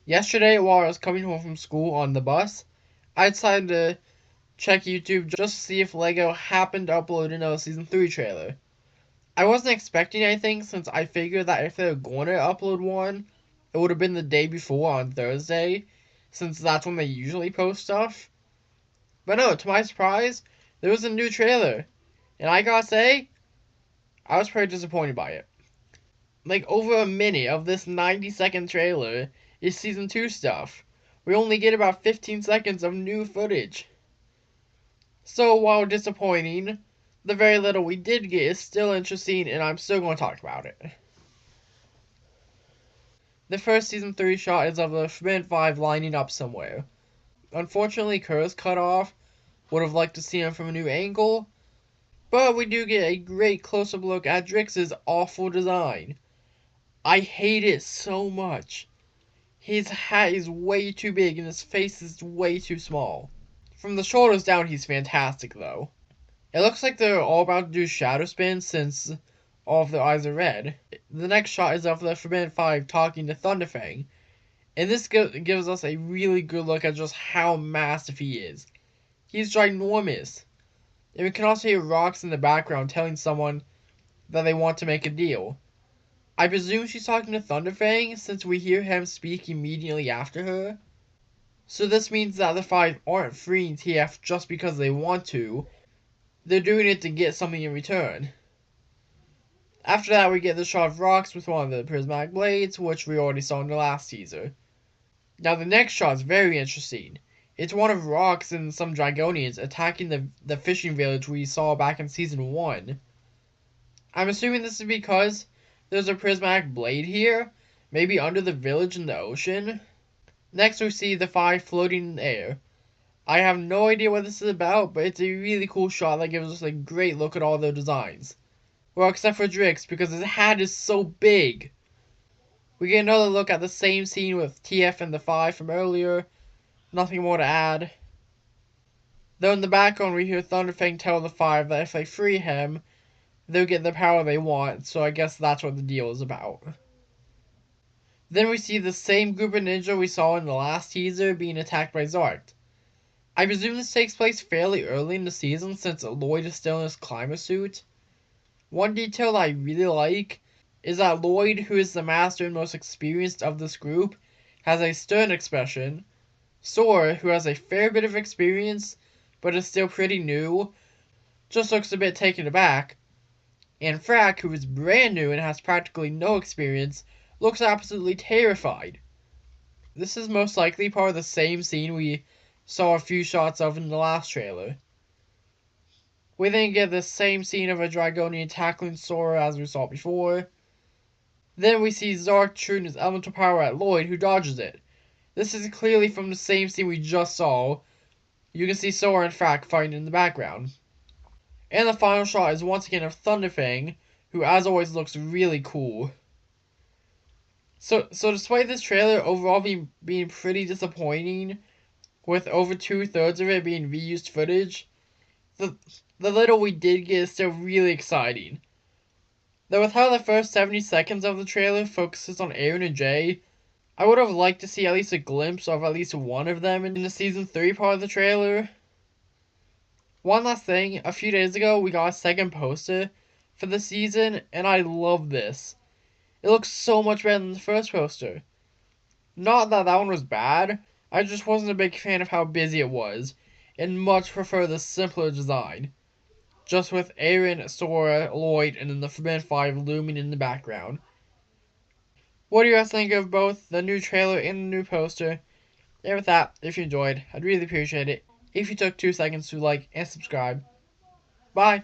Yesterday, while I was coming home from school on the bus, I decided to check YouTube just to see if LEGO happened to upload another Season 3 trailer. I wasn't expecting anything since I figured that if they were going to upload one, it would have been the day before on Thursday, since that's when they usually post stuff. But no, to my surprise, there was a new trailer, and I gotta say, I was pretty disappointed by it. Like, over a minute of this 90-second trailer is Season 2 stuff. We only get about 15 seconds of new footage. So, while disappointing, the very little we did get is still interesting, and I'm still going to talk about it. The first Season 3 shot is of the Forbidden Five lining up somewhere. Unfortunately, Kerr's cut off. Would have liked to see him from a new angle. But we do get a great close-up look at Drix's awful design. I hate it so much. His hat is way too big and his face is way too small. From the shoulders down, he's fantastic though. It looks like they're all about to do shadow spin since all of their eyes are red. The next shot is of the Forbidden Five talking to Thunderfang, and this gives us a really good look at just how massive he is. He's ginormous. And we can also hear Rox in the background telling someone that they want to make a deal. I presume she's talking to Thunderfang since we hear him speak immediately after her. So this means that the Five aren't freeing TF just because they want to. They're doing it to get something in return. After that, we get the shot of Rox with one of the prismatic blades, which we already saw in the last teaser. Now the next shot is very interesting. It's one of Rox and some Dragonians attacking the fishing village we saw back in Season 1. I'm assuming this is because there's a prismatic blade here, maybe under the village in the ocean. Next we see the Five floating in the air. I have no idea what this is about, but it's a really cool shot that gives us a great look at all their designs. Well, except for Drix, because his hat is so big. We get another look at the same scene with TF and the Five from earlier. Nothing more to add. Though in the background we hear Thunderfang tell the Five that if they free him, they'll get the power they want, so I guess that's what the deal is about. Then we see the same group of ninja we saw in the last teaser being attacked by Zart. I presume this takes place fairly early in the season since Lloyd is still in his climber suit. One detail that I really like is that Lloyd, who is the master and most experienced of this group, has a stern expression. Sora, who has a fair bit of experience but is still pretty new, just looks a bit taken aback. And Frack, who is brand new and has practically no experience, looks absolutely terrified. This is most likely part of the same scene we saw a few shots of in the last trailer. We then get the same scene of a Dragonian tackling Sora as we saw before. Then we see Zark shooting his elemental power at Lloyd, who dodges it. This is clearly from the same scene we just saw. You can see Sora and Frack fighting in the background. And the final shot is once again of Thunderfang, who as always looks really cool. So despite this trailer overall being pretty disappointing, with over 2/3 of it being reused footage, the little we did get is still really exciting. Though with how the first 70 seconds of the trailer focuses on Aaron and Jay, I would have liked to see at least a glimpse of at least one of them in the Season 3 part of the trailer. One last thing, a few days ago we got a second poster for the season, and I love this. It looks so much better than the first poster. Not that that one was bad, I just wasn't a big fan of how busy it was, and much prefer the simpler design. Just with Aaron, Sora, Lloyd, and then the Forbidden Five looming in the background. What do you guys think of both the new trailer and the new poster? And with that, if you enjoyed, I'd really appreciate it if you took 2 seconds to like and subscribe. Bye!